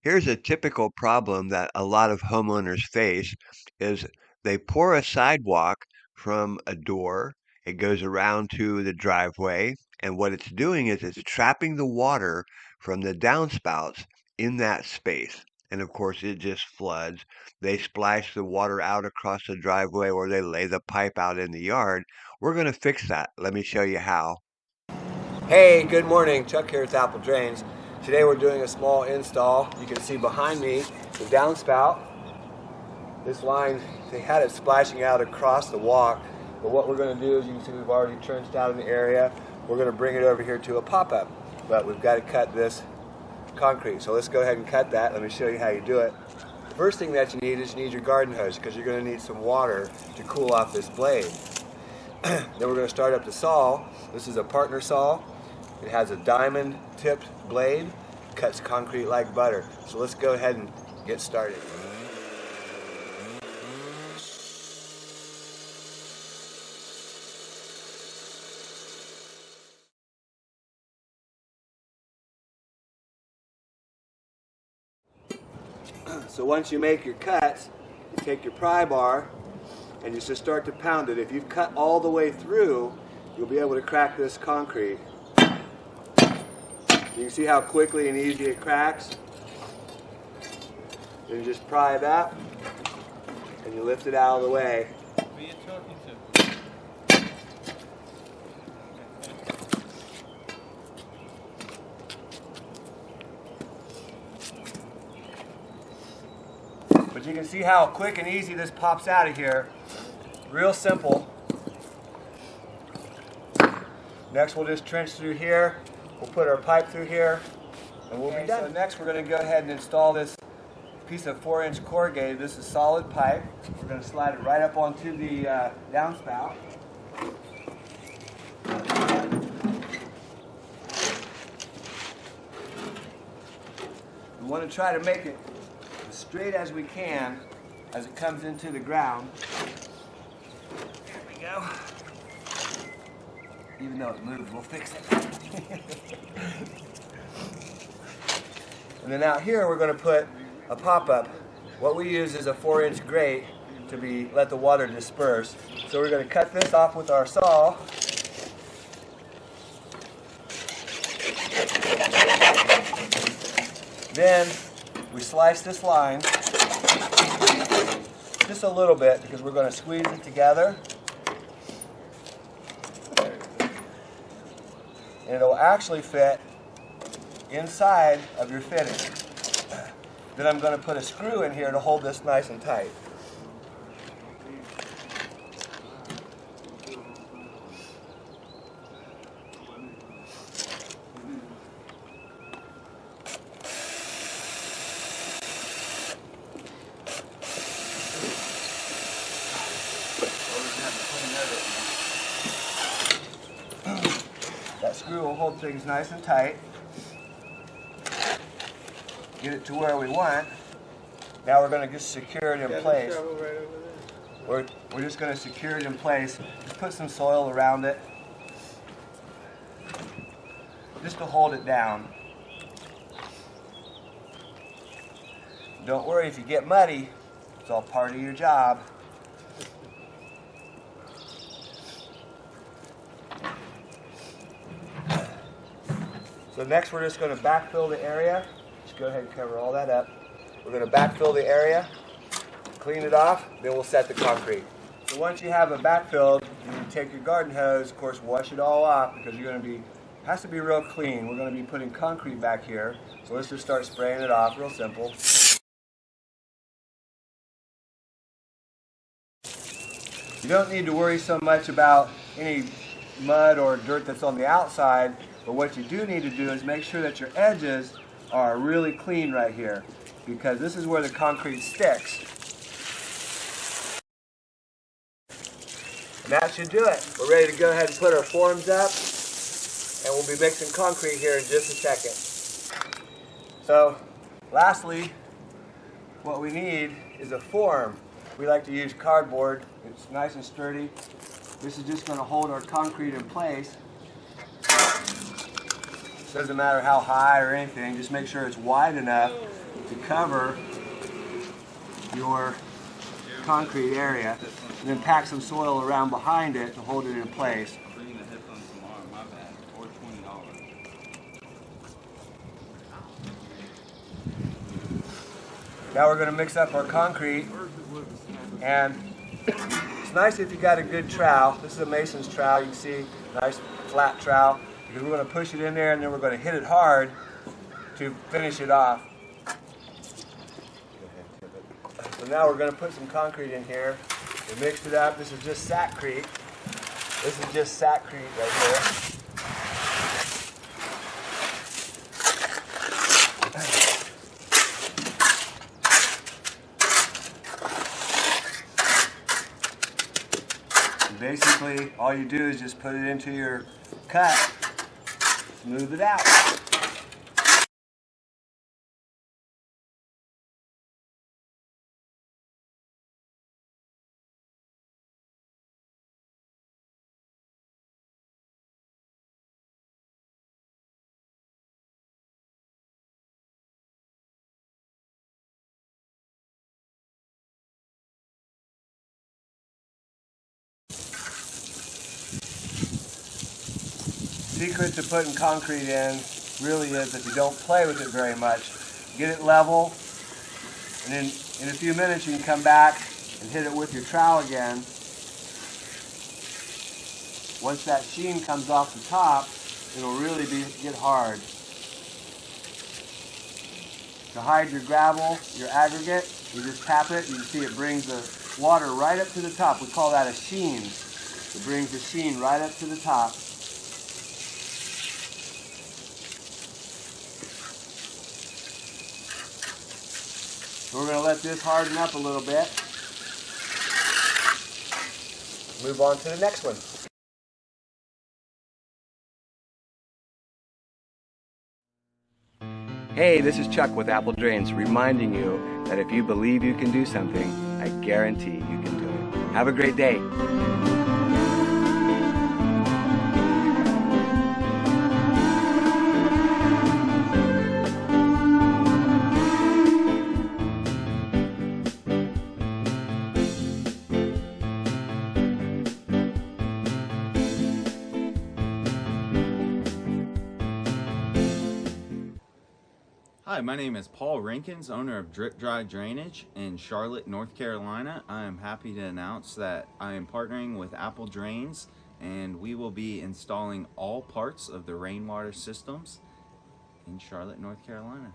Here's a typical problem that a lot of homeowners face is they pour a sidewalk from a door. It goes around to the driveway, and what it's doing is it's trapping the water from the downspouts in that space. And of course, it just floods. They splash the water out across the driveway or they lay the pipe out in the yard. We're going to fix that. Let me show you how. Hey, good morning. Chuck here with Apple Drains. Today we're doing a small install. You can see behind me the downspout. This line, they had it splashing out across the walk, but what we're going to do is, you can see we've already trenched out in the area. We're going to bring it over here to a pop-up, but we've got to cut this concrete. So let's go ahead and cut that. Let me show you how you do it. The first thing that you need your garden hose, because you're going to need some water to cool off this blade. Then we're going to start up the saw. This is a partner saw. It has a diamond tipped blade, cuts concrete like butter. So let's go ahead and get started. So once you make your cuts, you take your pry bar and you just start to pound it. If you've cut all the way through, you'll be able to crack this concrete. You can see how quickly and easy it cracks. Then you just pry that and you lift it out of the way. Who are you talking to? But you can see how quick and easy this pops out of here. Real simple. Next we'll just trench through here. We'll put our pipe through here and we'll be done. So next we're going to go ahead and install this piece of 4-inch corrugated. This is solid pipe. We're going to slide it right up onto the downspout. We want to try to make it as straight as we can as it comes into the ground. There we go. Even though it moves, we'll fix it. And then out here we're going to put a pop-up. What we use is a 4-inch grate to let the water disperse. So we're going to cut this off with our saw. Then we slice this line just a little bit because we're going to squeeze it together. And it'll actually fit inside of your fitting. Then I'm going to put a screw in here to hold this nice and tight. That screw will hold things nice and tight. Get it to where we want. Now we're going to just secure it in place. We're just going to secure it in place. Just put some soil around it. Just to hold it down. Don't worry if you get muddy. It's all part of your job. So next we're just going to backfill the area. Just go ahead and cover all that up. We're going to backfill the area, clean it off, then we'll set the concrete. So once you have it backfilled, you can take your garden hose, of course wash it all off because it has to be real clean. We're going to be putting concrete back here. So let's just start spraying it off, real simple. You don't need to worry so much about any mud or dirt that's on the outside. But what you do need to do is make sure that your edges are really clean right here, because this is where the concrete sticks. And that should do it. We're ready to go ahead and put our forms up, and we'll be mixing concrete here in just a second. So, lastly, what we need is a form. We like to use cardboard. It's nice and sturdy. This is just going to hold our concrete in place. Doesn't matter how high or anything, just make sure it's wide enough to cover your concrete area, and then pack some soil around behind it to hold it in place. Bringing the headphones tomorrow, my bad. Or $20. Now we're going to mix up our concrete, and it's nice if you got a good trowel. This is a mason's trowel. You can see nice flat trowel, because we're going to push it in there and then we're going to hit it hard to finish it off. So now we're going to put some concrete in here. We mixed it up. This is just sackcrete. This is just sackcrete right here. Basically, all you do is just put it into your cut, smooth it out. Secret to putting concrete in really is that you don't play with it very much. Get it level, and then in a few minutes you can come back and hit it with your trowel again. Once that sheen comes off the top, it'll really get hard. To hide your gravel, your aggregate, you just tap it. You can see it brings the water right up to the top. We call that a sheen. It brings the sheen right up to the top. So we're going to let this harden up a little bit. Move on to the next one. Hey, this is Chuck with Apple Drains, reminding you that if you believe you can do something, I guarantee you can do it. Have a great day. Hi, my name is Paul Rinkins, owner of Drip Dry Drainage in Charlotte, North Carolina. I am happy to announce that I am partnering with Apple Drains, and we will be installing all parts of the rainwater systems in Charlotte, North Carolina.